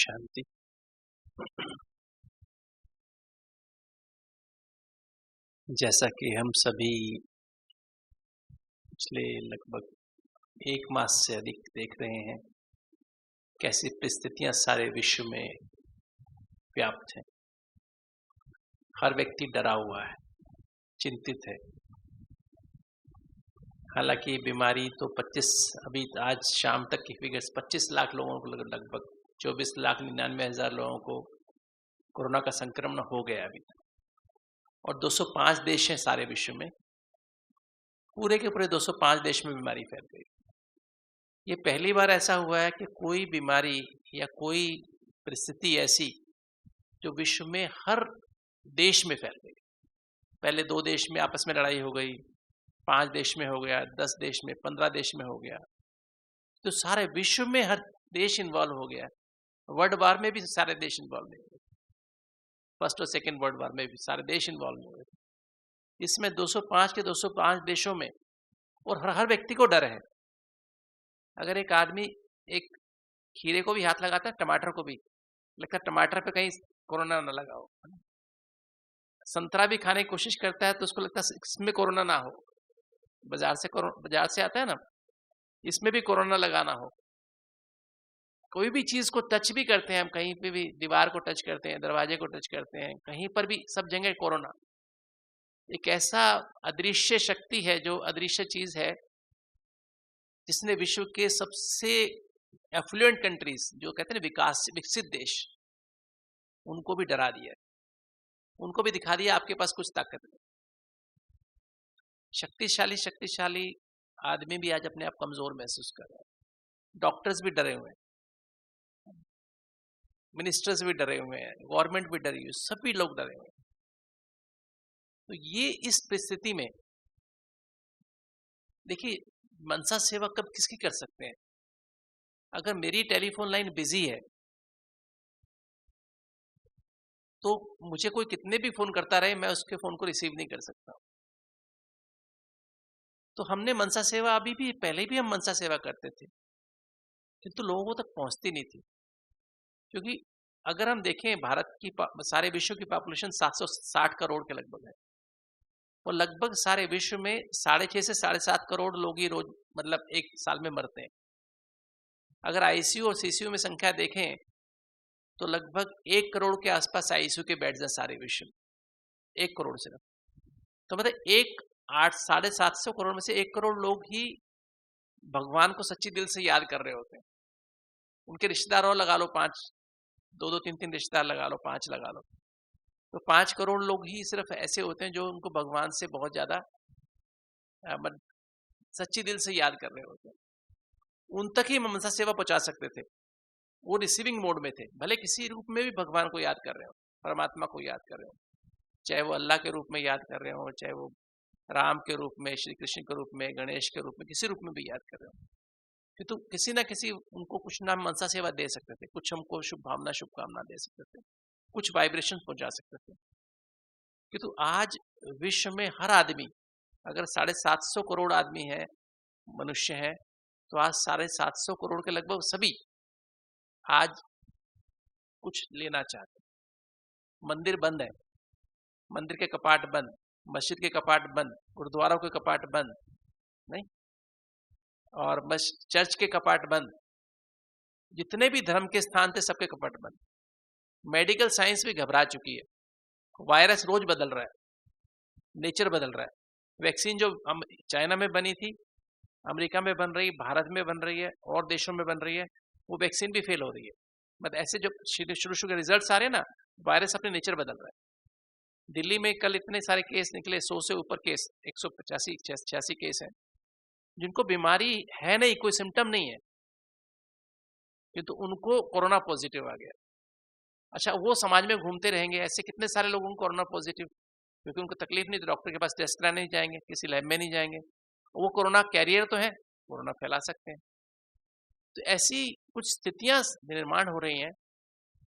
शांति। जैसा कि हम सभी पिछले लगभग 1 मास से अधिक देख रहे हैं, कैसी परिस्थितियां सारे विश्व में व्याप्त हैं। हर व्यक्ति डरा हुआ है, चिंतित है। हालांकि बीमारी तो 25 अभी आज शाम तक की फिगर्स 25 लाख लोगों को लगभग 24,99,000 लोगों को कोरोना का संक्रमण हो गया अभी तक, और 205 देश हैं सारे विश्व में। पूरे के पूरे 205 देश में बीमारी फैल गई। ये पहली बार ऐसा हुआ है कि कोई बीमारी या कोई परिस्थिति ऐसी जो विश्व में हर देश में फैल गई। पहले 2 देश में आपस में लड़ाई हो गई, 5 देश में हो गया, 10 देश में, 15 देश में हो गया, तो सारे विश्व में हर देश इन्वॉल्व हो गया। वर्ल्ड वार में भी सारे देश इन्वॉल्व हो गए, फर्स्ट और सेकेंड वर्ल्ड वार में भी सारे देश इन्वॉल्व हो गए। इसमें 205 के 205 देशों में, और हर व्यक्ति को डर है। अगर एक आदमी एक खीरे को भी हाथ लगाता है, टमाटर को भी, लगता है टमाटर पे कहीं कोरोना ना लगा हो। संतरा भी खाने की कोशिश करता है तो उसको लगता है इसमें कोरोना ना हो। बाजार से आता है ना, इसमें भी कोरोना लगा ना हो। कोई भी चीज को टच भी करते हैं हम, कहीं पे भी दीवार को टच करते हैं, दरवाजे को टच करते हैं, कहीं पर भी सब जगह कोरोना। एक ऐसा अदृश्य शक्ति है, जो अदृश्य चीज है, जिसने विश्व के सबसे एफ्लुएंट कंट्रीज, जो कहते हैं विकसित देश, उनको भी डरा दिया, उनको भी दिखा दिया आपके पास कुछ ताकत है। शक्तिशाली आदमी भी आज अपने आप कमजोर महसूस कर रहा है। डॉक्टर्स भी डरे हुए हैं, मिनिस्टर्स भी डरे हुए हैं, गवर्नमेंट भी डरी हुई, सभी लोग डरे हुए हैं। तो ये इस परिस्थिति में देखिए, मनसा सेवा कब किसकी कर सकते हैं? अगर मेरी टेलीफोन लाइन बिजी है तो मुझे कोई कितने भी फोन करता रहे, मैं उसके फोन को रिसीव नहीं कर सकता। तो हमने मनसा सेवा, अभी भी पहले भी हम मनसा सेवा करते थे, किंतु लोगों तक पहुंचती नहीं थी। क्योंकि अगर हम देखें, भारत की सारे विश्व की पॉपुलेशन 760 करोड़ के लगभग है, और लगभग सारे विश्व में 6.5 से 7.5 करोड़ लोग ही रोज मतलब एक साल में मरते हैं। अगर आईसीयू और सीसीयू में संख्या देखें तो लगभग 1 करोड़ के आसपास आईसीयू के बेड्स हैं सारे विश्व में, 1 करोड़ सिर्फ। तो मतलब 750 करोड़ में से 1 करोड़ लोग ही भगवान को सच्ची दिल से याद कर रहे होते हैं। उनके रिश्तेदार और लगा लो 5, 2-2, 3-3 रिश्तेदार लगा लो, 5 लगा लो, तो 5 करोड़ लोग ही सिर्फ ऐसे होते हैं जो उनको भगवान से बहुत ज्यादा सच्ची दिल से याद कर रहे होते हैं। उन तक ही मनसा सेवा पहुंचा सकते थे। वो रिसीविंग मोड में थे, भले किसी रूप में भी भगवान को याद कर रहे हो, परमात्मा को याद कर रहे हो, चाहे वो अल्लाह के रूप में याद कर रहे हो, चाहे वो राम के रूप में, श्री कृष्ण के रूप में, गणेश के रूप में, किसी रूप में भी याद कर रहे हो, तो किसी ना किसी उनको कुछ नाम मनसा सेवा दे सकते थे, कुछ हमको शुभकामना दे सकते थे, कुछ वाइब्रेशन पहुंचा सकते थे। किंतु आज विश्व में हर आदमी, अगर 750 करोड़ आदमी है, मनुष्य है, तो आज 750 करोड़ के लगभग सभी आज कुछ लेना चाहते। मंदिर बंद है, मंदिर के कपाट बंद, मस्जिद के कपाट बंद, गुरुद्वारों के कपाट बंद नहीं, और चर्च के कपाट बंद, जितने भी धर्म के स्थान थे सबके कपाट बंद। मेडिकल साइंस भी घबरा चुकी है, वायरस रोज बदल रहा है, नेचर बदल रहा है। वैक्सीन जो चाइना में बनी थी, अमेरिका में बन रही, भारत में बन रही है, और देशों में बन रही है, वो वैक्सीन भी फेल हो रही है। मतलब ऐसे जो शुरू के रिजल्ट्स आ रहे हैं ना, वायरस अपने नेचर बदल रहा है। दिल्ली में कल इतने सारे केस निकले, 100 से ऊपर केस, 185-86 केस हैं, जिनको बीमारी है नहीं, कोई सिम्टम नहीं है, किंतु उनको कोरोना पॉजिटिव आ गया। अच्छा, वो समाज में घूमते रहेंगे, ऐसे कितने सारे लोगों को कोरोना पॉजिटिव, क्योंकि उनको तकलीफ नहीं, तो डॉक्टर के पास टेस्ट कराने नहीं जाएंगे, किसी लैब में नहीं जाएंगे, वो कोरोना कैरियर तो है, कोरोना फैला सकते हैं। तो ऐसी कुछ स्थितियां निर्माण हो रही हैं।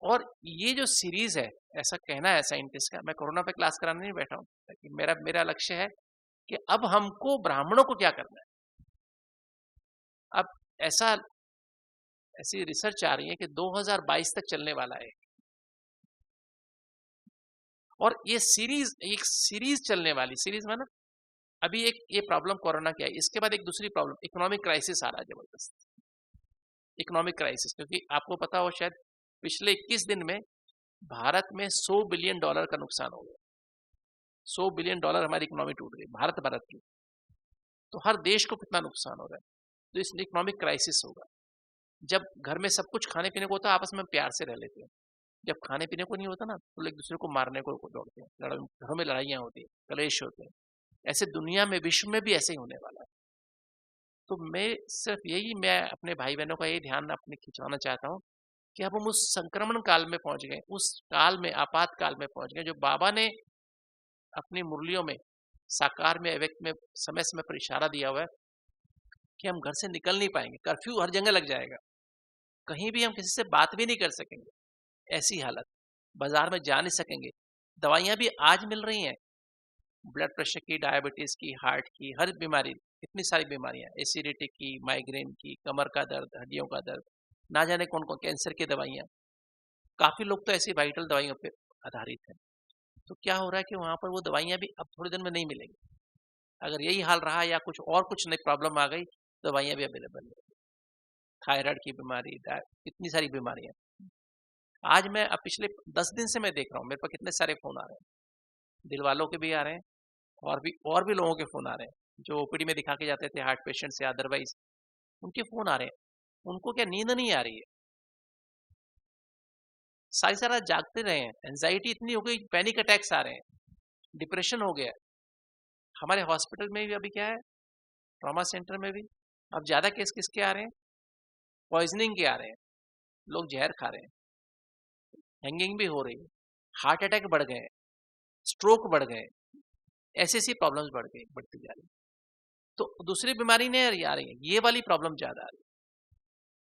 और ये जो सीरीज है, ऐसा कहना है साइंटिस्ट का, मैं कोरोना पे क्लास कराने नहीं बैठा हूँ, ताकि मेरा लक्ष्य है कि अब हमको ब्राह्मणों को क्या करना है। अब ऐसी रिसर्च आ रही है कि 2022 तक चलने वाला है। और ये एक सीरीज चलने वाली, सीरीज में ना, अभी एक ये प्रॉब्लम कोरोना की आई, इसके बाद एक दूसरी प्रॉब्लम, इकोनॉमिक क्राइसिस आ रहा है जबरदस्त, इकोनॉमिक क्राइसिस। क्योंकि आपको पता हो शायद पिछले 21 दिन में भारत में $100 बिलियन का नुकसान हो गया। $100 बिलियन हमारी इकोनॉमी टूट गई, भारत की। तो हर देश को कितना नुकसान हो रहा है। तो इस इकोनॉमिक क्राइसिस होगा। जब घर में सब कुछ खाने पीने को होता है, आपस में प्यार से रह लेते हैं। जब खाने पीने को नहीं होता ना, तो एक दूसरे को मारने को दौड़ते हैं, घरों में लड़ाइयाँ होती है, कलेश होते हैं। ऐसे दुनिया में, विश्व में भी ऐसे ही होने वाला है। तो मैं अपने भाई बहनों का ये ध्यान अपने खिंचवाना चाहता हूँ कि अब हम उस संक्रमण काल में पहुंच गए, उस काल में, आपातकाल में पहुंच गए, जो बाबा ने अपनी मुरलियों में साकार में, अव्यक्त में समय समय पर इशारा दिया हुआ है कि हम घर से निकल नहीं पाएंगे, कर्फ्यू हर जगह लग जाएगा, कहीं भी हम किसी से बात भी नहीं कर सकेंगे, ऐसी हालत, बाजार में जा नहीं सकेंगे। दवाइयां भी आज मिल रही हैं, ब्लड प्रेशर की, डायबिटीज की, हार्ट की, हर बीमारी, इतनी सारी बीमारियां, एसिडिटी की, माइग्रेन की, कमर का दर्द, हड्डियों का दर्द, ना जाने कौन कौन, कैंसर की दवाइयां। काफी लोग तो ऐसी वाइटल दवाइयों पे आधारित हैं। तो क्या हो रहा है कि वहां पर वो दवाइयां भी अब थोड़े दिन में नहीं मिलेंगी। अगर यही हाल रहा या कुछ नई प्रॉब्लम आ गई, दवाइयां भी अवेलेबल नहीं। थायराइड की बीमारी, इतनी सारी बीमारियां। आज मैं अब पिछले 10 दिन से मैं देख रहा हूँ, मेरे पास कितने सारे फोन आ रहे हैं, दिल वालों के भी आ रहे हैं, और भी लोगों के फोन आ रहे हैं, जो ओपीडी में दिखा के जाते थे, हार्ट पेशेंट्स या अदरवाइज, उनके फोन आ रहे हैं। उनको क्या नींद नहीं आ रही है, सारी रात जागते रहे हैं, एंजाइटी इतनी हो गई, पैनिक अटैक्स आ रहे हैं, डिप्रेशन हो गया। हमारे हॉस्पिटल में भी अभी क्या है, ट्रॉमा सेंटर में भी अब ज्यादा केस किसके आ रहे हैं, पॉइजनिंग के आ रहे हैं, लोग जहर खा रहे हैं, हैंगिंग भी हो रही है, हार्ट अटैक बढ़ गए, स्ट्रोक बढ़ गए, ऐसी प्रॉब्लम्स बढ़ती जा रही है। तो दूसरी बीमारी नहीं आ रही है, ये वाली प्रॉब्लम ज्यादा आ रही है।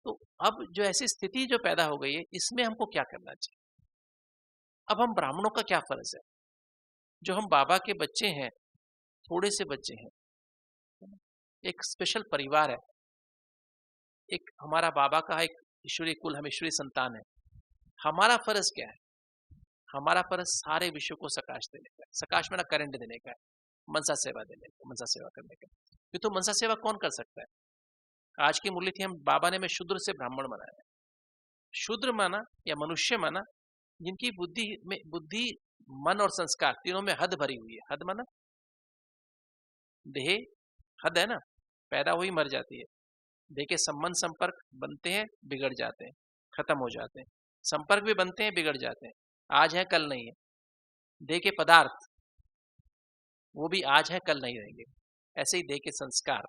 तो अब जो ऐसी स्थिति जो पैदा हो गई है, इसमें हमको क्या करना चाहिए। अब हम ब्राह्मणों का क्या फर्ज है, जो हम बाबा के बच्चे हैं, थोड़े से बच्चे हैं, एक स्पेशल परिवार है, एक हमारा बाबा का एक ईश्वरीय कुल, हम ईश्वरीय संतान है। हमारा फर्ज क्या है, हमारा फर्ज सारे विश्व को सकाश देने का है, सकाश में ना करंट देने का है, मनसा सेवा देने का, मनसा सेवा करने का। ये तो मनसा सेवा कौन कर सकता है। आज की मुरली थी, हम बाबा ने में शूद्र से ब्राह्मण बनाया है। शूद्र माना या मनुष्य माना जिनकी बुद्धि, मन और संस्कार तीनों में हद भरी हुई है। हद माना देह, हद है ना, पैदा हुई मर जाती है, देह के संबंध संपर्क बनते हैं, बिगड़ जाते हैं, खत्म हो जाते हैं, संपर्क भी बनते हैं, बिगड़ जाते हैं, आज है कल नहीं है। देह के पदार्थ, वो भी आज है कल नहीं रहेंगे। ऐसे ही देह के संस्कार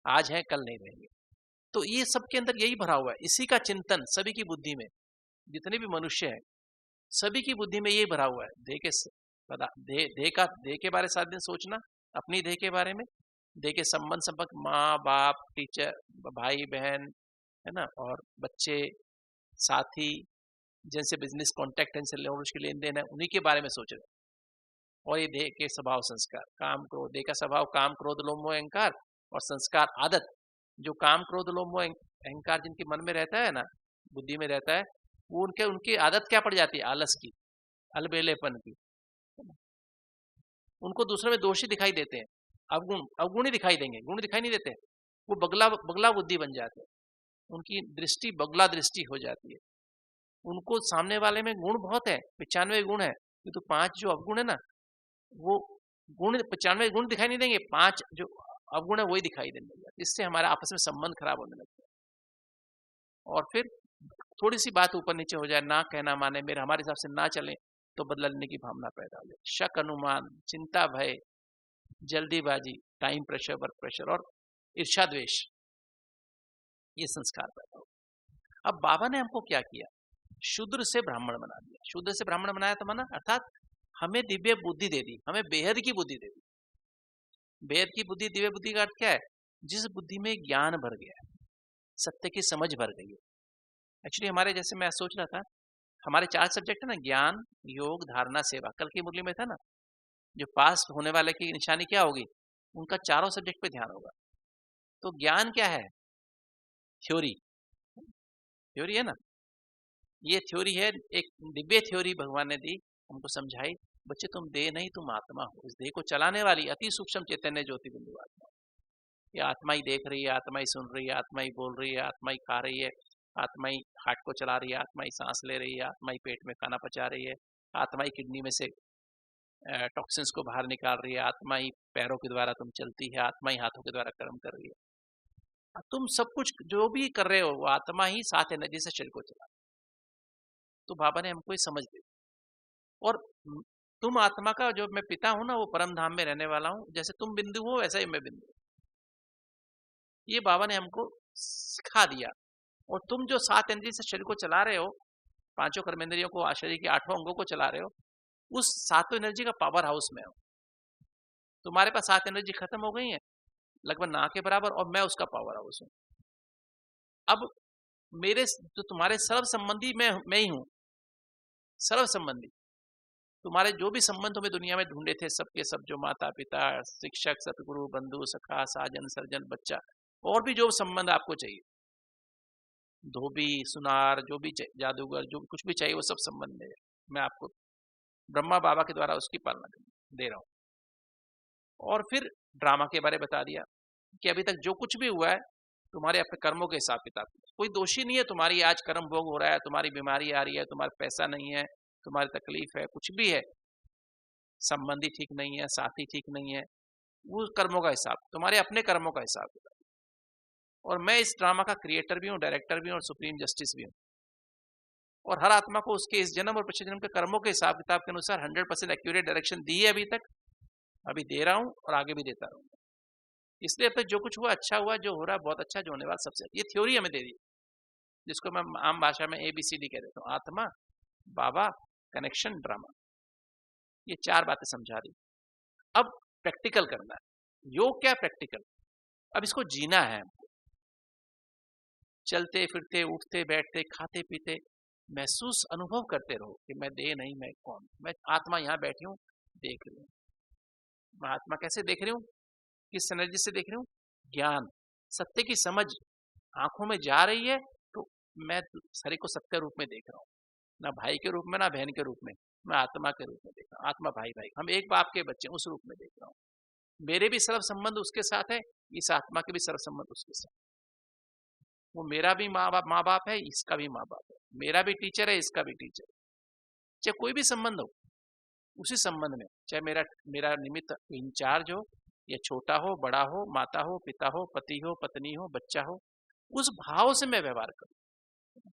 आज है कल नहीं रहेंगे। तो ये सबके अंदर यही भरा हुआ है, इसी का चिंतन सभी की बुद्धि में, जितने भी मनुष्य हैं सभी की बुद्धि में यही भरा हुआ है। देह के बारे 7 दिन सोचना, अपनी देह के बारे में, देह के संबंध संपर्क, माँ बाप, टीचर, भाई बहन, है ना, और बच्चे, साथी, जिनसे बिजनेस कॉन्टेक्ट है, जिनसे लेन देन है, उन्हीं के बारे में सोच रहे। और ये देह के स्वभाव संस्कार, काम क्रोध, देह का स्वभाव काम क्रोध लोभ मोह अहंकार, और संस्कार आदत, जो काम क्रोध लोभ मोह अहंकार जिनके मन में रहता है ना, बुद्धि में रहता है, वो उनकी आदत क्या पड़ जाती है, आलस की, अलबेलेपन की। उनको दूसरे में दोषी दिखाई देते हैं, अवगुणी दिखाई देंगे, गुण दिखाई नहीं देते, वो बगला बुद्धि बन जाते हैं, उनकी दृष्टि बगला दृष्टि हो जाती है। उनको सामने वाले में गुण बहुत है, 95 गुण है, तो 5 जो अवगुण है ना, वो गुण 95 गुण दिखाई नहीं देंगे, 5 जो अवगुण है वही दिखाई देने लग जाते। इससे हमारा आपस में संबंध खराब होने लगता है। और फिर थोड़ी सी बात ऊपर नीचे हो जाए, ना कहना माने, मेरे हमारे हिसाब से ना चले, तो बदलने की भावना पैदा हो जाए, शक अनुमान, चिंता भय, जल्दीबाजी, टाइम प्रेशर, वर्क प्रेशर, और ईर्ष्या द्वेष, ये संस्कार पैदा हो। अब बाबा ने हमको क्या किया, शूद्र से ब्राह्मण बना दिया। शूद्र से ब्राह्मण बनाया तो माना अर्थात हमें दिव्य बुद्धि दे दी, हमें बेहद की बुद्धि दे दी। बेहद की बुद्धि, दिव्य बुद्धि का अर्थ क्या है, जिस बुद्धि में ज्ञान भर गया है, सत्य की समझ भर गई है। एक्चुअली हमारे, जैसे मैं सोच रहा था, हमारे 4 सब्जेक्ट है ना, ज्ञान, योग, धारणा, सेवा। कल की मुरली में था ना, जो पास होने वाले की निशानी क्या होगी, उनका चारों सब्जेक्ट पे ध्यान होगा। तो ज्ञान क्या है, थ्योरी, थ्योरी है ना, ये थ्योरी है, एक दिव्य थ्योरी भगवान ने दी, हमको समझाई, बच्चे तुम देह नहीं, तुम आत्मा हो, इस देह को चलाने वाली अति सूक्ष्म चैतन्य ज्योति बिंदु आत्मा। ये आत्मा ही देख रही है, आत्मा ही सुन रही है, आत्मा ही बोल रही है, आत्मा ही खा रही है, आत्मा ही हार्ट को चला रही है, आत्मा ही सांस ले रही है, आत्मा ही पेट में खाना पचा रही है, आत्मा ही किडनी में से टॉक्सिन्स को बाहर निकाल रही है, आत्मा ही पैरों के द्वारा तुम चलती है, आत्मा ही हाथों के द्वारा कर्म कर रही है। तुम सब कुछ जो भी कर रहे हो वो आत्मा ही साथ एनर्जी से शरीर को चला। तो बाबा ने हमको ये समझ दी। और तुम आत्मा का जो मैं पिता हूं ना, वो परम धाम में रहने वाला हूं, जैसे तुम बिंदु हो वैसा ही मैं बिंदु। ये बाबा ने हमको सिखा दिया। और तुम जो 7 एनर्जी से शरीर को चला रहे हो, 5 कर्मेंद्रियों को, शरीर के 8 अंगों को चला रहे हो, उस 7 एनर्जी का पावर हाउस में हो। तुम्हारे पास 7 एनर्जी खत्म हो गई है लगभग ना के बराबर, और मैं उसका पावर हाउस हूं। अब मेरे जो तुम्हारे सर्व संबंधी मैं ही हूं, सर्व संबंधी। तुम्हारे जो भी संबंध तुम्हें दुनिया में ढूंढे थे, सबके सब, जो माता पिता, शिक्षक, सतगुरु, बंधु, सखा, साजन, सर्जन, बच्चा, और भी जो संबंध आपको चाहिए, धोबी, सुनार, जो भी जादूगर, जो कुछ भी चाहिए, वो सब संबंध है, मैं आपको ब्रह्मा बाबा के द्वारा उसकी पालना दे रहा हूं। और फिर ड्रामा के बारे में बता दिया कि अभी तक जो कुछ भी हुआ है तुम्हारे अपने कर्मों के हिसाब किताब, कोई दोषी नहीं है। तुम्हारी आज कर्म भोग हो रहा है, तुम्हारी बीमारी आ रही है, तुम्हारा पैसा नहीं है, तुम्हारी तकलीफ है, कुछ भी है, संबंधी ठीक नहीं है, साथी ठीक नहीं है, वो कर्मों का हिसाब, तुम्हारे अपने कर्मों का हिसाब किताब। और मैं इस ड्रामा का क्रिएटर भी हूँ, डायरेक्टर भी हूँ, और सुप्रीम जस्टिस भी हूँ। और हर आत्मा को उसके इस जन्म और पिछले जन्म के कर्मों के हिसाब किताब के अनुसार 100% एक्यूरेट डायरेक्शन दी है अभी तक, अभी दे रहा हूँ और आगे भी देता रहूंगा। इसलिए अब तक जो कुछ हुआ अच्छा हुआ, जो हो रहा है बहुत अच्छा, जो होने वाला सबसे अच्छा। ये थ्योरी हमें दे दी, जिसको मैं आम भाषा में ABCD कह देता हूँ, आत्मा, बाबा, कनेक्शन, ड्रामा। ये 4 बातें समझा दी। अब प्रैक्टिकल करना है। योग क्या प्रैक्टिकल, अब इसको जीना है हमको। चलते फिरते, उठते बैठते, खाते पीते महसूस अनुभव करते रहो कि मैं देह नहीं, मैं कौन, मैं आत्मा यहाँ बैठी हूँ, देख रही हूँ। मैं आत्मा कैसे देख रही हूँ, किस एनर्जी से देख रही हूँ, ज्ञान, सत्य की समझ आंखों में जा रही है, तो मैं शरीर को सत्य रूप में देख रहा हूँ, ना भाई के रूप में, ना बहन के रूप में, मैं आत्मा के रूप में देख रहा हूँ। आत्मा भाई भाई, हम एक बाप के बच्चे, उस रूप में देख रहा हूँ। मेरे भी सर्व संबंध उसके साथ है, इस आत्मा के भी सर्व संबंध उसके साथ। वो मेरा भी माँ बाप है, इसका भी माँ बाप है, मेरा भी टीचर है, इसका भी टीचर है। चाहे कोई भी संबंध हो, उसी संबंध में, चाहे मेरा निमित्त इंचार्ज हो, या छोटा हो, बड़ा हो, माता हो, पिता हो, पति हो, पत्नी हो, बच्चा हो, उस भाव से मैं व्यवहार करूं।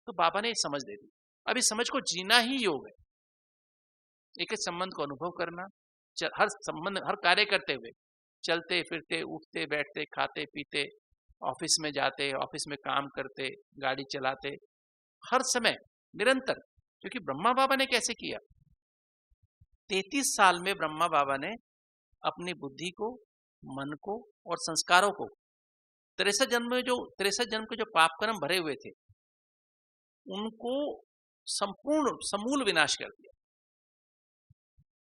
तो बाबा ने समझ दे दी। अब इस समझ को जीना ही योग है। एक एक संबंध को अनुभव करना, हर संबंध, हर कार्य करते हुए, चलते फिरते, उठते बैठते, खाते पीते, ऑफिस में जाते, ऑफिस में काम करते, गाड़ी चलाते, हर समय निरंतर। क्योंकि ब्रह्मा बाबा ने कैसे किया, 33 साल में ब्रह्मा बाबा ने अपनी बुद्धि को, मन को और संस्कारों को 63 जन्म के जो पाप कर्म भरे हुए थे, उनको संपूर्ण समूल विनाश कर दिया।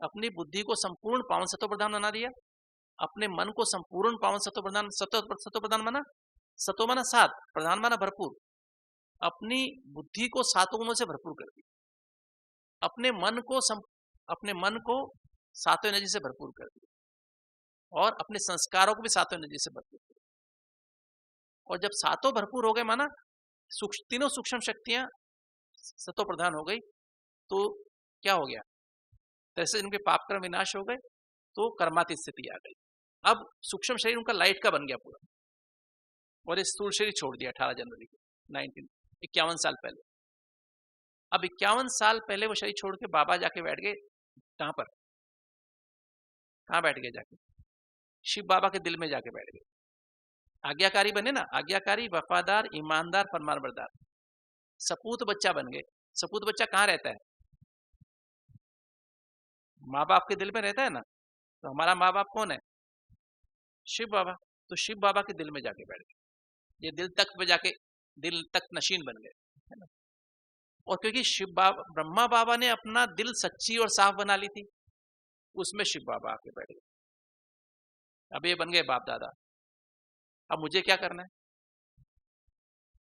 अपनी बुद्धि को संपूर्ण पावन सत्व प्रधान बना दिया, अपने मन को संपूर्ण पावन सत्व प्रधान, सत्व प्रधान माना, सत्व माना 7, प्रधान माना भरपूर। अपनी बुद्धि को 7 गुणों से भरपूर कर दिया, अपने मन को 7 एनर्जी से भरपूर कर दिया, और अपने संस्कारों को भी 7 एनर्जी से भरपूर कर दिया। और जब 7 भरपूर हो गए, माना तीनों सूक्ष्म शक्तियां सत्व प्रधान हो गई, तो क्या हो गया, जैसे इनके पाप कर्म विनाश हो गए, तो कर्मातीत स्थिति आ गई। अब सूक्ष्म शरीर उनका लाइट का बन गया पूरा, और इस स्थूल शरीर छोड़ दिया 18 जनवरी को 51 साल पहले। अब 51 साल पहले वो शरीर छोड़ के बाबा जाके बैठ गए, कहां पर, कहां बैठ गए, जाके शिव बाबा के दिल में जाके बैठ गए। आज्ञाकारी बने ना, आज्ञाकारी, वफादार, ईमानदार, फरमानबरदार, सपूत बच्चा बन गए। सपूत बच्चा कहाँ रहता है, माँ बाप के दिल में रहता है ना। तो हमारा माँ बाप कौन है, शिव बाबा। तो शिव बाबा के दिल में जाके बैठ गए, ये दिल तक पे जाके, दिल तक नशीन बन गए, है ना। और क्योंकि ब्रह्मा बाबा ने अपना दिल सच्ची और साफ बना ली थी, उसमें शिव बाबा आके बैठ गए। अब ये बन गए बाप दादा। अब मुझे क्या करना है,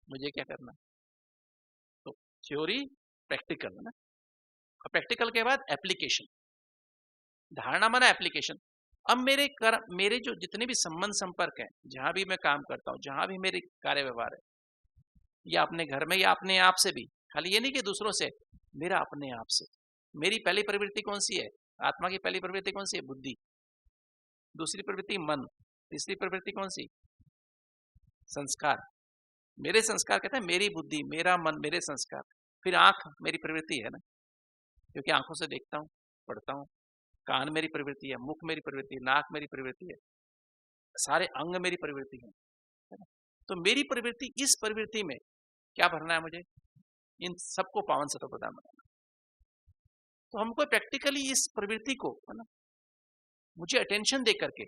मुझे क्या करना है, थ्योरी, प्रैक्टिकल है ना, और प्रैक्टिकल के बाद एप्लीकेशन। धारणा माना एप्लीकेशन। अब मेरे जो जितने भी संबंध संपर्क है, जहां भी मैं काम करता हूँ, जहां भी मेरे कार्य व्यवहार है, या अपने घर में या अपने आप से भी, खाली ये नहीं कि दूसरों से, मेरा अपने आप से, मेरी पहली प्रवृत्ति कौन सी है? आत्मा की पहली प्रवृत्ति कौन सी है? बुद्धि। दूसरी प्रवृत्ति मन। तीसरी प्रवृत्ति कौन सी? संस्कार। मेरे संस्कार कहते हैं मेरी बुद्धि, मेरा मन, मेरे संस्कार। फिर आंख मेरी प्रवृत्ति है ना, क्योंकि आंखों से देखता हूँ, पढ़ता हूँ। कान मेरी प्रवृत्ति है, मुख मेरी प्रवृत्ति है, नाक मेरी प्रवृत्ति है, सारे अंग मेरी प्रवृत्ति है ना? तो मेरी प्रवृत्ति, इस प्रवृत्ति में क्या भरना है मुझे? इन सबको पावन सत्व प्रदान बनाना। तो हमको प्रैक्टिकली इस प्रवृत्ति को, है ना, मुझे अटेंशन दे करके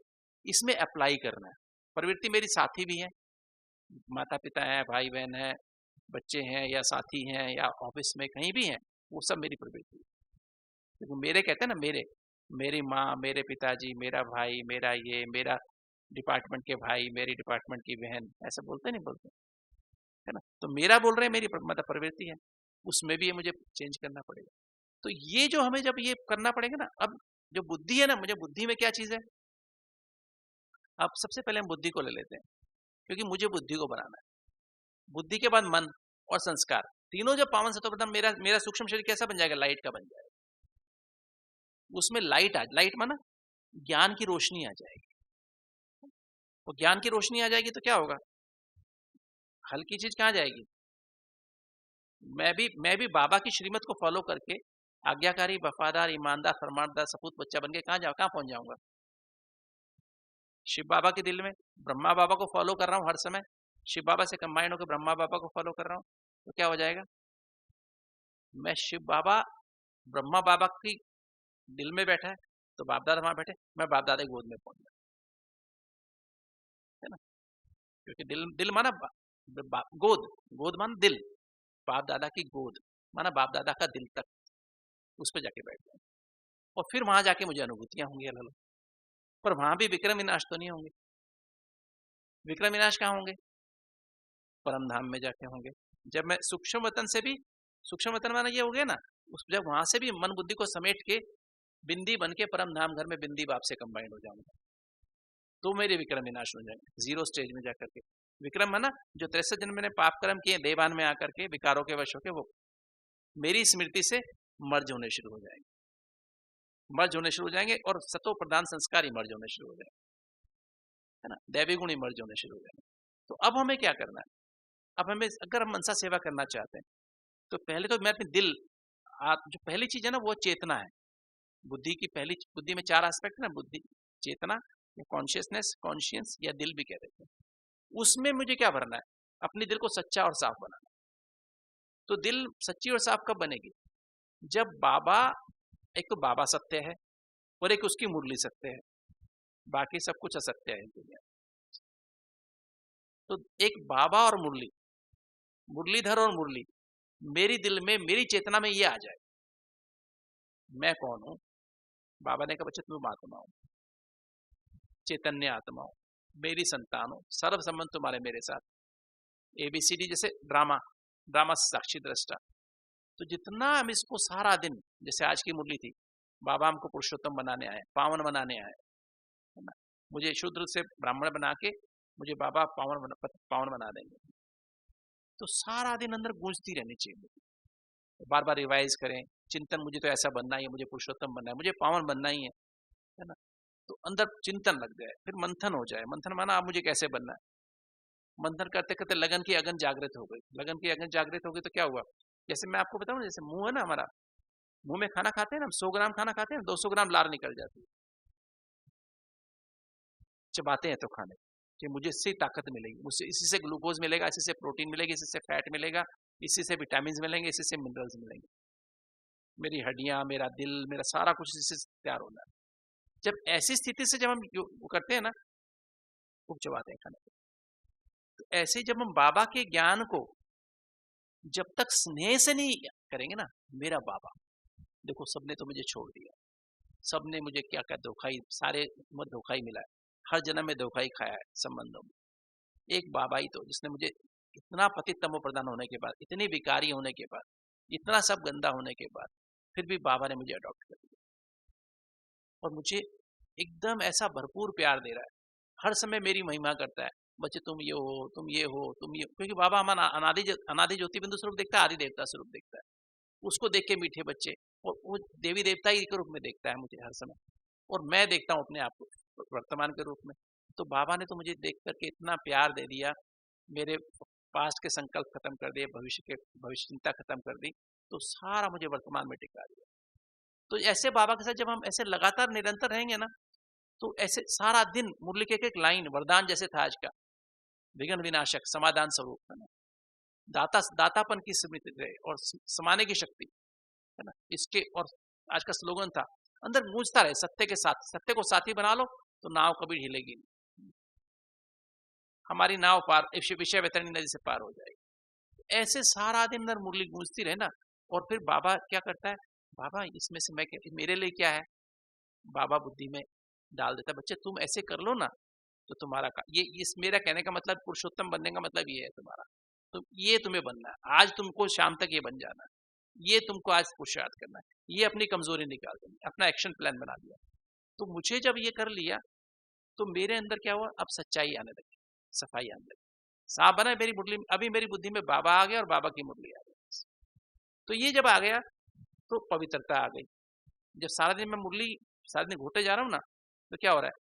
इसमें अप्लाई करना है। प्रवृत्ति मेरी साथी भी है, माता पिता है, भाई बहन है, बच्चे हैं, या साथी हैं, या ऑफिस में कहीं भी हैं, वो सब मेरी प्रवृत्ति है। क्योंकि मेरे कहते हैं ना, मेरी माँ, मेरे पिताजी, मेरा भाई, मेरा ये, मेरा डिपार्टमेंट के भाई, मेरी डिपार्टमेंट की बहन, ऐसा बोलते नहीं बोलते, है ना? तो मेरा बोल रहे हैं, मेरी मतलब प्रवृत्ति है, उसमें भी ये मुझे चेंज करना पड़ेगा। तो ये जो हमें जब ये करना पड़ेगा ना, अब जो बुद्धि है ना, मुझे बुद्धि में क्या चीज है? अब सबसे पहले हम बुद्धि को ले लेते हैं, क्योंकि मुझे बुद्धि को बनाना है। बुद्धि के बाद मन और संस्कार, तीनों जब पावन सत्व प्रधान, मेरा मेरा सूक्ष्म शरीर कैसा बन जाएगा? लाइट का बन जाएगा। उसमें लाइट माना ज्ञान की रोशनी आ जाएगी। और ज्ञान की रोशनी आ जाएगी तो क्या होगा? हल्की चीज कहाँ जाएगी? मैं भी बाबा की श्रीमत को फॉलो करके आज्ञाकारी, वफादार, ईमानदार, फरमानदार, सपूत बच्चा बन के कहाँ पहुंच जाऊंगा? शिव बाबा के दिल में ब्रह्मा बाबा को फॉलो कर रहा हूँ हर समय, शिव बाबा से कंबाइन होकर ब्रह्मा बाबा को फॉलो कर रहा हूँ, तो क्या हो जाएगा? मैं शिव बाबा, ब्रह्मा बाबा की दिल में बैठा है, तो बाप दादा वहां बैठे, मैं बाप दादा की गोद में पहुंच गया, है ना? क्योंकि दिल माना गोद माना दिल, बाप दादा की गोद माना बाप दादा का दिल तक, उस पर जाके बैठ गया। और फिर वहां जाके मुझे अनुभूतियां होंगी अलग। पर वहां भी विक्रम विनाश तो नहीं होंगे। विक्रम विनाश कहाँ होंगे? परम धाम में जाके होंगे। जब मैं सूक्ष्म वतन से भी, सूक्ष्म वतन माना ये हो गया ना, जब वहां से भी मन बुद्धि को समेट के बिंदी बन के परम धाम घर में बिंदी बाप से कंबाइंड हो जाऊंगा, तो मेरे विक्रम विनाश हो जाएंगे। जीरो स्टेज में जाकर के विक्रम माना जो 63 जन्म मैंने पाप कर्म किए देवान में आकर के विकारों के वश होके, वो मेरी स्मृति से मर्ज होने शुरू हो जाएंगे, मर्ज होने शुरू हो जाएंगे, और सतो प्रधान संस्कार ही मर्ज होने शुरू हो जाएंगे, है ना? दैवी गुण ही मर्ज होने शुरू हो जाएंगे। तो अब हमें क्या करना है? अब हमें, अगर हम मनसा सेवा करना चाहते हैं, तो पहले तो मैं अपने दिल, जो पहली चीज है ना, वो चेतना है। बुद्धि की पहली, बुद्धि में 4 एस्पेक्ट है ना, बुद्धि, चेतना, या कॉन्शियसनेस, कॉन्शियंस, या दिल भी कह देते हैं। उसमें मुझे क्या भरना है? अपने दिल को सच्चा और साफ बनाना। तो दिल सच्ची और साफ कब बनेगी? जब बाबा, एक तो बाबा सत्य है और एक उसकी मुरली सत्य है, बाकी सब कुछ असत्य है दुनिया। तो एक बाबा और मुरली, मुरलीधर और मुरली, मेरी दिल में, मेरी चेतना में ये आ जाए, मैं कौन हूं? बाबा ने कहा बच्चे तुम आत्मा हो, चैतन्य आत्मा हो, मेरी संतान हो, सर्व संबंध तुम्हारे मेरे साथ, एबीसीडी जैसे ड्रामा, ड्रामा साक्षी दृष्टा। तो जितना हम इसको सारा दिन, जैसे आज की मुरली थी, बाबा हमको पुरुषोत्तम बनाने आए, पावन बनाने आए, है ना? मुझे शूद्र से ब्राह्मण बना के मुझे बाबा पावन बना देंगे। तो सारा दिन अंदर गूंजती रहनी चाहिए, बार बार रिवाइज करें चिंतन, मुझे तो ऐसा बनना ही है, मुझे पुरुषोत्तम बनना है, मुझे पावन बनना ही है ना? तो अंदर चिंतन लग जाए, फिर मंथन हो जाए। मंथन माना आप मुझे कैसे बनना है? मंथन करते करते लगन की अगन जागृत हो गई। लगन की अगन जागृत हो गई तो क्या हुआ? जैसे मैं आपको बताऊं, जैसे मुंह है ना हमारा, मुंह में खाना खाते हैं ना, हम 100 ग्राम खाना खाते हैं, 200 ग्राम लार निकल जाती है, चबाते हैं तो खाने कि मुझे इससे ताकत मिलेगी, मुझसे इसी से ग्लूकोज मिलेगा, इसी से प्रोटीन मिलेगी, इसी से फैट मिलेगा, इसी से विटामिन मिलेंगे, इसी से मिनरल्स मिलेंगे, मेरी हड्डियां, मेरा दिल, मेरा सारा कुछ इसी से तैयार होना है। जब ऐसी स्थिति से जब हम करते हैं ना, खूब चबाते हैं खाने को। तो ऐसे जब हम बाबा के ज्ञान को जब तक स्नेह से नहीं करेंगे ना, मेरा बाबा देखो, सबने तो मुझे छोड़ दिया, सबने मुझे क्या क्या धोखा ही, सारे उम्र धोखा ही मिला है, हर जन्म में धोखा ही खाया है संबंधों में। एक बाबा ही तो जिसने मुझे इतना पतित तमो प्रधान होने के बाद, इतनी विकारी होने के बाद इतना सब गंदा होने के बाद फिर भी बाबा ने मुझे अडॉप्ट कर लिया और मुझे एकदम ऐसा भरपूर प्यार दे रहा है, हर समय मेरी महिमा करता है, बच्चे तुम ये हो, तुम ये हो, तुम ये, क्योंकि बाबा हमारा अनादि ज्योति बिंदु स्वरूप देखता है, आदि देवता स्वरूप देखता है, उसको देख के मीठे बच्चे, और वो देवी देवता ही के रूप में देखता है मुझे हर समय, और मैं देखता हूँ अपने आप को वर्तमान के रूप में। तो बाबा ने तो मुझे देख करके इतना प्यार दे दिया, मेरे पास्ट के संकल्प खत्म कर दिए, भविष्य चिंता खत्म कर दी, तो सारा मुझे वर्तमान में टिका दिया। तो ऐसे बाबा के साथ जब हम ऐसे लगातार निरंतर रहेंगे ना, तो ऐसे सारा दिन मुरली के एक लाइन वरदान जैसे था आज का, विघ्न विनाशक, समाधान स्वरूप, है ना, दातापन की स्मृति रहे और समाने की शक्ति, है ना, इसके, और आज का स्लोगन था अंदर गूंजता रहे, सत्य के साथ, सत्य को साथी बना लो तो नाव कभी हिलेगी नहीं, हमारी नाव पार विषय वैतरणी नदी से पार हो जाएगी। ऐसे सारा दिन अंदर मुरली गूंजती रहे ना, और फिर बाबा क्या करता है, बाबा इसमें से मैं मेरे लिए क्या है, बाबा बुद्धि में डाल देता है, बच्चे तुम ऐसे कर लो ना तो तुम्हारा ये इस मेरा कहने का मतलब, पुरुषोत्तम बनने का मतलब ये है तुम्हारा, तो ये तुम्हें बनना है, आज तुमको शाम तक ये बन जाना है, ये तुमको आज पुरुषार्थ करना है, ये अपनी कमजोरी निकाल देनी, अपना एक्शन प्लान बना दिया। तो मुझे जब ये कर लिया तो मेरे अंदर क्या हुआ, अब सच्चाई आने लगी, सफाई आने लगी, साफ बना मेरी मुरली, अभी मेरी बुद्धि में बाबा आ गया और बाबा की मुरली आ गई। तो ये जब आ गया तो पवित्रता आ गई। जब सारा दिन मैं मुरली सारा दिन घोटे जा रहा हूँ ना, तो क्या हो रहा है,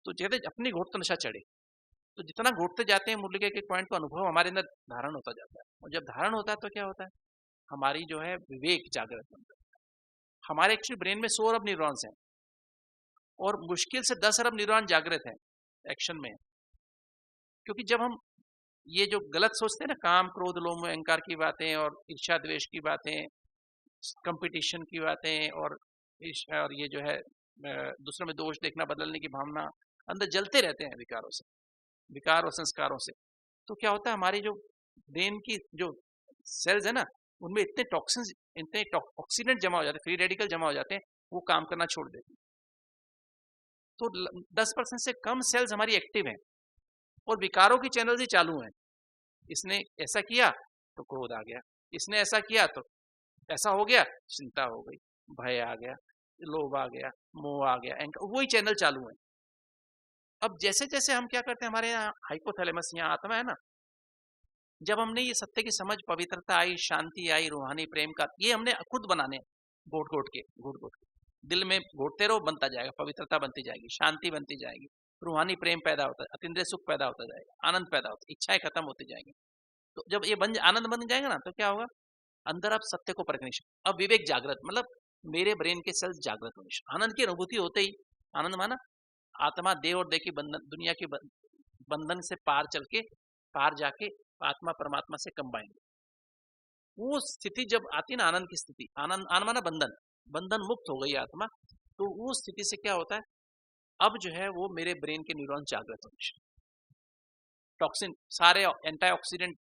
तो जैसे अपनी घोट तो नशा चढ़े, तो जितना घोटते जाते हैं मुरली के एक पॉइंट का अनुभव हमारे अंदर धारण होता जाता है, और जब धारण होता है तो क्या होता है, हमारी जो है विवेक जागृत बनता है। हमारे एक्चुअली ब्रेन में 100 अरब न्यूरॉन्स हैं, और मुश्किल से 10 अरब न्यूरॉन जागृत हैं, एक्शन में। क्योंकि जब हम ये जो गलत सोचते हैं ना, काम क्रोध लोभ अहंकार की बातें, और ईर्ष्या द्वेष की बातें, कंपटीशन की बातें, और ये जो है दूसरों में दोष देखना, बदलने की भावना अंदर जलते रहते हैं विकारों से, विकार और संस्कारों से, तो क्या होता है, हमारी जो ब्रेन की जो सेल्स है ना, उनमें इतने टॉक्सिन्स, इतने ऑक्सीडेंट जमा हो जाते हैं, फ्री रेडिकल जमा हो जाते हैं, वो काम करना छोड़ देते हैं। तो 10% से कम सेल्स हमारी एक्टिव हैं, और विकारों की चैनल ही चालू हैं। इसने ऐसा किया तो क्रोध आ गया, इसने ऐसा किया तो ऐसा हो गया, चिंता हो गई, भय आ गया, लोभ आ गया, मोह आ गया, वही चैनल चालू है। अब जैसे जैसे हम क्या करते हैं, हमारे यहाँ हाइपोथैलेमस, यहाँ आत्मा है ना, जब हमने ये सत्य की समझ, पवित्रता आई, शांति आई, रूहानी प्रेम का, ये हमने खुद बनाने, घोट घोट के, घोट घोट के दिल में घोटते रहो, बनता जाएगा, पवित्रता बनती जाएगी, शांति बनती जाएगी, रूहानी प्रेम पैदा होता है, अतीन्द्रिय सुख पैदा होता जाएगा, आनंद पैदा होता है, इच्छाएं खत्म होती जाएंगी। तो जब ये आनंद बन जाएगा ना, तो क्या होगा, अंदर अब सत्य को परखने, अब विवेक जागृत, मतलब मेरे ब्रेन के सेल्स जागृत होने, आनंद की अनुभूति होते ही, आनंद माना आत्मा देह और देह की बंधन, दुनिया के बंधन से पार चल के, पार जाके आत्मा परमात्मा से कंबाइन, वो स्थिति जब आती ना, आनंद की स्थिति, आनंद, आनंद माना बंधन, बंधन मुक्त हो गई आत्मा, तो वो स्थिति से क्या होता है, अब जो है वो मेरे ब्रेन के न्यूरॉन जागृत होने, टॉक्सिन सारे एंटीऑक्सीडेंट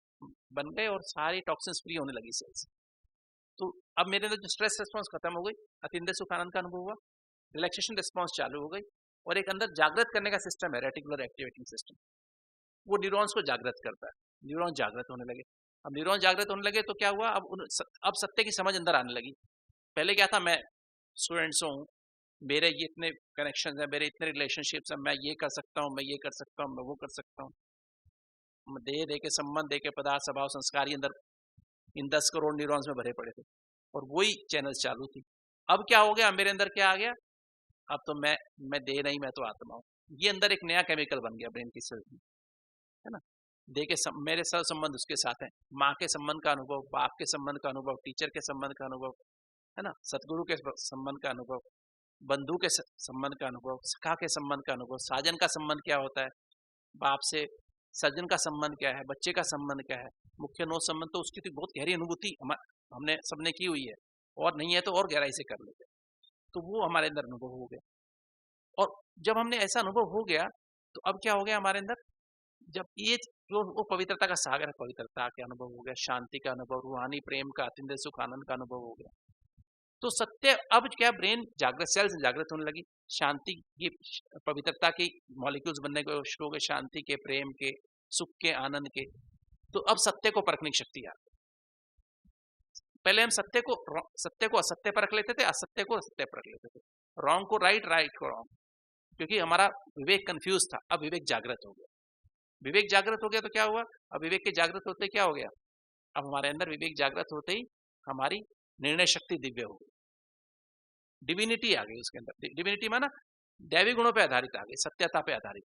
बन गए, और सारी टॉक्सिन फ्री होने लगी सेल्स। तो अब मेरे अंदर जो स्ट्रेस रिस्पॉन्स खत्म हो गई, अतीन्द्रिय सुख आनंद का अनुभव हुआ, रिलैक्सेशन रिस्पॉन्स चालू हो गई, और एक अंदर जागृत करने का सिस्टम है, रेटिकुलर एक्टिवेटिंग सिस्टम, वो न्यूरॉन्स को जागृत करता है, न्यूरॉन जागृत होने लगे। अब न्यूरॉन जागृत होने लगे तो क्या हुआ, अब सत्य की समझ अंदर आने लगी। पहले क्या था, मैं स्टूडेंट्स हूँ, मेरे ये इतने कनेक्शन है, मेरे इतने रिलेशनशिप्स हैं, मैं ये कर सकता हूँ, मैं ये कर सकता हूँ, मैं वो कर सकता हूँ, देह दे के संबंध, दे के पदार्थ, स्वभाव, संस्कार, अंदर इन 10 करोड़ न्यूरॉन्स में भरे पड़े थे, और वही चैनल्स चालू थी। अब क्या हो गया, मेरे अंदर क्या आ गया, अब तो मैं देह नहीं, मैं तो आत्मा हूँ, ये अंदर एक नया केमिकल बन गया ब्रेन की सेल में, है ना, देह के मेरे सब संबंध उसके साथ है, माँ के संबंध का अनुभव, बाप के संबंध का अनुभव, टीचर के संबंध का अनुभव, है ना, सतगुरु के संबंध का अनुभव, बंधु के संबंध का अनुभव, सखा के संबंध का अनुभव, साजन का संबंध क्या होता है, बाप से सज्जन का संबंध क्या है, बच्चे का संबंध क्या है, मुख्य 9 संबंध, तो उसकी तो बहुत गहरी अनुभूति हमने सबने की हुई है, और नहीं है तो और गहराई से कर लेते, तो वो हमारे अंदर अनुभव हो गया। और जब हमने ऐसा अनुभव हो गया, तो अब क्या हो गया हमारे अंदर, जब ये जो वो पवित्रता का सागर है, पवित्रता का अनुभव हो गया, शांति का अनुभव, रूहानी प्रेम का, अतीन्द्रिय सुख आनंद का अनुभव हो गया, तो सत्य अब क्या, ब्रेन जागृत, सेल्स जागृत होने लगी, शांति की, पवित्रता की मॉलिक्यूल्स बनने को शुरू हो गए, शांति के, प्रेम के, सुख के, आनंद के, तो अब सत्य को परखने की शक्ति आ गई। पहले हम सत्य को असत्य पर रख लेते थे, असत्य को सत्य पर रख लेते थे, रॉन्ग को राइट, राइट को रॉन्ग, क्योंकि हमारा विवेक कंफ्यूज था। अब विवेक जागृत हो गया। विवेक जागृत हो गया तो क्या हुआ? अब विवेक के जागृत होते क्या हो गया? अब हमारे अंदर विवेक जागृत होते ही हमारी निर्णय शक्ति दिव्य हो गई, डिविनिटी आ गई उसके अंदर। डिविनिटी माना दैवी गुणों पे आधारित आ गई, सत्यता पे आधारित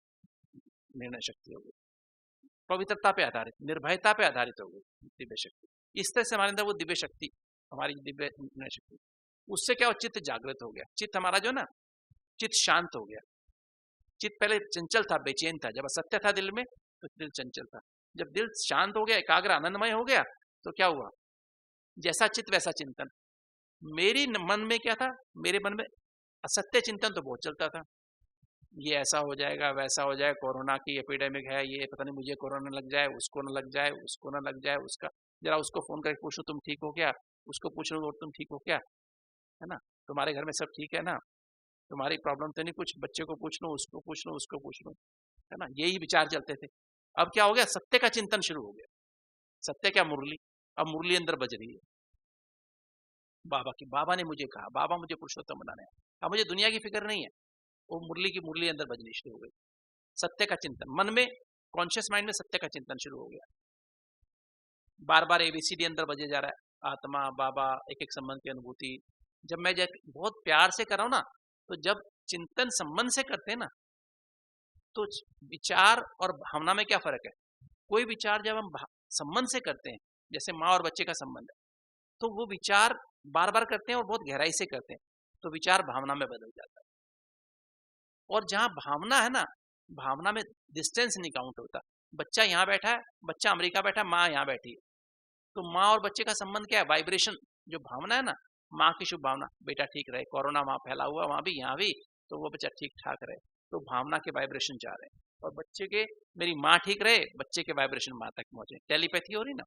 निर्णय शक्ति हो गई, पवित्रता पे आधारित, निर्भयता पे आधारित हो गई दिव्य शक्ति। इस तरह से हमारे अंदर वो दिव्य शक्ति, हमारी दिव्य निर्णय शक्ति, उससे क्या हो? चित्त जागृत हो गया। चित्त हमारा जो ना, चित्त शांत हो गया। चित्त पहले चंचल था, बेचैन था। जब असत्य था दिल में तो दिल चंचल था। जब दिल शांत हो गया, एकाग्र आनंदमय हो गया, तो क्या हुआ? जैसा चित्त वैसा चिंतन। मेरी मन में क्या था? मेरे मन में असत्य चिंतन तो बहुत चलता था, ये ऐसा हो जाएगा, वैसा हो जाए, कोरोना की एपिडेमिक है, ये पता नहीं मुझे कोरोना लग जाए, उसको ना लग जाए, उसको ना लग जाए, उसका जरा उसको फोन करके पूछो तुम ठीक हो क्या, उसको पूछ लो तुम ठीक हो क्या, है ना, तुम्हारे घर में सब ठीक है ना, तुम्हारी प्रॉब्लम तो नहीं कुछ, बच्चे को पूछ लो, उसको पूछ लो, उसको पूछ लो, है ना, यही विचार चलते थे। अब क्या हो गया? सत्य का चिंतन शुरू हो गया। सत्य क्या? मुरली। अब मुरली अंदर बज रही है बाबा की। बाबा ने मुझे कहा, बाबा मुझे पुरुषोत्तम बनाने। अब मुझे दुनिया की फिक्र नहीं है, वो मुरली की मुरली अंदर बजनी शुरू हो गई। सत्य का चिंतन मन में, कॉन्शियस माइंड में सत्य का चिंतन शुरू हो गया। बार बार एबीसीडी अंदर बजे जा रहा है, आत्मा, बाबा, एक एक संबंध की अनुभूति। जब मैं बहुत प्यार से कर रहा हूं ना, तो जब चिंतन संबंध से करते हैं ना, तो विचार और भावना में क्या फर्क है? कोई विचार जब हम संबंध से करते हैं, जैसे माँ और बच्चे का संबंध है, तो वो विचार बार बार करते हैं और बहुत गहराई से करते हैं, तो विचार भावना में बदल जाता है। और जहां भावना है ना, भावना में डिस्टेंस नहीं काउंट होता। बच्चा यहाँ बैठा है, बच्चा अमेरिका बैठा है, माँ यहाँ बैठी है, तो माँ और बच्चे का संबंध क्या है? वाइब्रेशन। जो भावना है ना, माँ की शुभ भावना, बेटा ठीक रहे, कोरोना वहां फैला हुआ, वहां भी यहाँ भी, तो वो बच्चा ठीक ठाक रहे, तो भावना के वाइब्रेशन जा रहे हैं। और बच्चे के, मेरी माँ ठीक रहे, बच्चे के वाइब्रेशन माँ तक पहुंचे, टेलीपैथी हो रही ना।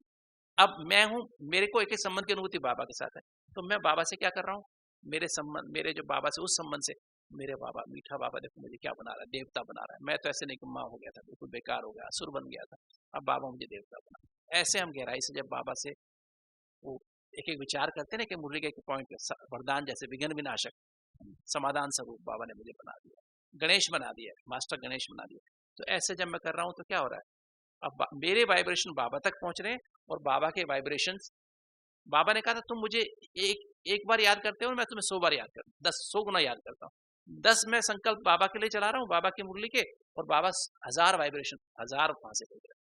अब मैं हूं, मेरे को एक संबंध की अनुभूति बाबा के साथ है, तो मैं बाबा से क्या कर रहा हूँ? मेरे संबंध, मेरे जो बाबा से उस संबंध से, मेरे बाबा, मीठा बाबा देखो मुझे क्या बना रहा है, देवता बना रहा है। मैं तो ऐसे नहीं कि माँ हो गया था, बिल्कुल बेकार हो गया, असुर बन गया था, अब बाबा मुझे देवता बना। ऐसे हम गहराई से जब बाबा से वो एक एक विचार करते ना, कि मुरली के एक पॉइंट, वरदान जैसे विघ्न विनाशक, समाधान स्वरूप बाबा ने मुझे बना दिया, गणेश बना दिया, मास्टर गणेश बना दिया। तो ऐसे जब मैं कर रहा हूँ तो क्या हो रहा है? अब मेरे वाइब्रेशन बाबा तक पहुंच रहे हैं, और बाबा के वाइब्रेशंस, बाबा ने कहा था तुम मुझे एक बार याद करते हो, मैं तुम्हें 100 बार याद करता हूँ, 100 गुना याद करता हूँ। 10 मैं संकल्प बाबा के लिए चला रहा हूँ, बाबा की मुरली के, और बाबा 1000 वाइब्रेशन, 1000 वहां से भेज रहे।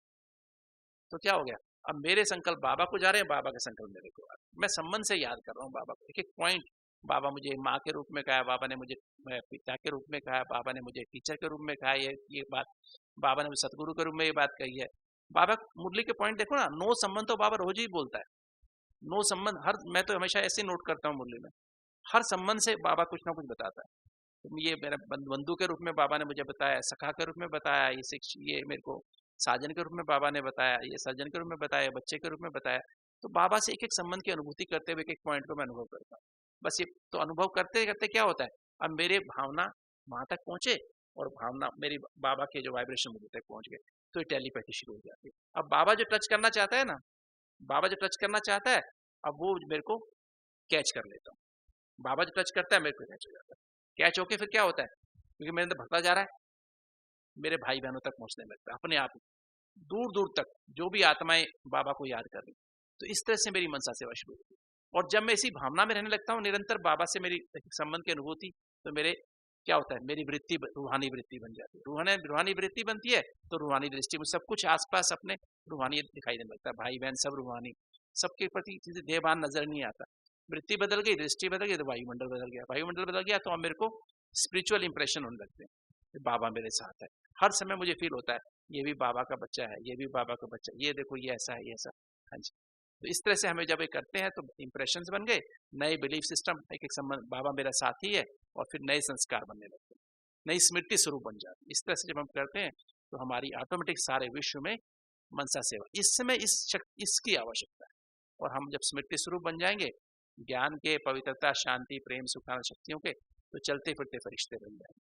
तो क्या हो गया? अब मेरे संकल्प बाबा को जा रहे हैं, बाबा के संकल्प मेरे को आ रहे हैं। मैं संबंध से याद कर रहा हूँ बाबा को, एक एक पॉइंट। बाबा मुझे माँ के रूप में कहा है, बाबा ने मुझे पिता के रूप में कहा है, बाबा ने मुझे टीचर के रूप में कहा है, ये बात बाबा ने मुझे सतगुरु के रूप में ये बात कही है। बाबा मुरली के पॉइंट देखो ना, नो संबंध तो बाबा रोज ही बोलता है, नो संबंध। हर, मैं तो हमेशा ऐसे नोट करता हूँ मुरली में, हर संबंध से बाबा कुछ ना कुछ बताता है। तो ये मेरा बंधु के रूप में बाबा ने मुझे बताया, सखा के रूप में बताया, ये मेरे को साजन के रूप में बाबा ने बताया, ये सर्जन के रूप में बताया, बच्चे के रूप में बताया। तो बाबा से एक एक संबंध की अनुभूति करते हुए एक एक पॉइंट को मैं अनुभव करता हूँ। बस ये तो अनुभव करते करते क्या होता है, अब मेरे भावना वहां तक पहुंचे, और भावना मेरी बाबा के जो वाइब्रेशन मुझे तक पहुंच गए, तो ये टेलीपैथी शुरू हो जाती है। अब बाबा जो टच करना चाहता है ना, बाबा जो टच करना चाहता है, अब वो मेरे को कैच कर लेता हूँ। बाबा जो टच करता है मेरे को कैच हो जाता है। कैच होके फिर क्या होता है, क्योंकि मेरे अंदर भरता जा रहा है, मेरे भाई बहनों तक पहुंचने लगता है अपने आप ही, दूर दूर तक जो भी आत्माएं बाबा को याद कर रही। तो इस तरह से मेरी मनसा सेवा शुरू होती है। और जब मैं इसी भावना में रहने लगता हूँ निरंतर, बाबा से मेरी संबंध की अनुभूति, तो मेरे क्या होता है, मेरी वृत्ति रूहानी वृत्ति बन जाती है। रूहानी वृत्ति बनती है तो रूहानी दृष्टि में सब कुछ आसपास अपने रूहानी दिखाई देने लगता है, भाई बहन सब रूहानी, सबके प्रति देहभान नजर नहीं आता। वृत्ति बदल गई, दृष्टि बदल गई, तो वायुमंडल बदल गया, वायुमंडल बदल गया, तो अब मेरे को स्पिरिचुअल इंप्रेशन होने लगते हैं, बाबा मेरे साथ है। हर समय मुझे फील होता है ये भी बाबा का बच्चा है, ये भी बाबा का बच्चा, ये देखो ये ऐसा है, ये ऐसा। हाँ जी। तो इस तरह से हमें जब ये करते हैं तो इंप्रेशंस बन गए, नए बिलीफ सिस्टम, एक एक संबंध, बाबा मेरा साथी है, और फिर नए संस्कार बनने लगते हैं, नई स्मृति स्वरूप बन जाती है। इस तरह से जब हम करते हैं तो हमारी ऑटोमेटिक सारे विश्व में मनसा सेवा, इस समय इसकी आवश्यकता है। और हम जब स्मृति स्वरूप बन जाएंगे, ज्ञान के, पवित्रता, शांति, प्रेम, सुखान शक्तियों के, तो चलते फिरते फरिश्ते बन जाएंगे।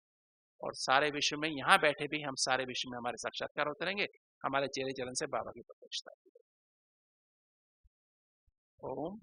और सारे विश्व में, यहाँ बैठे भी हम सारे विश्व में हमारे साक्षात्कार होते रहेंगे, हमारे चेहरे चलन से बाबा की प्रत्यक्षता। ओम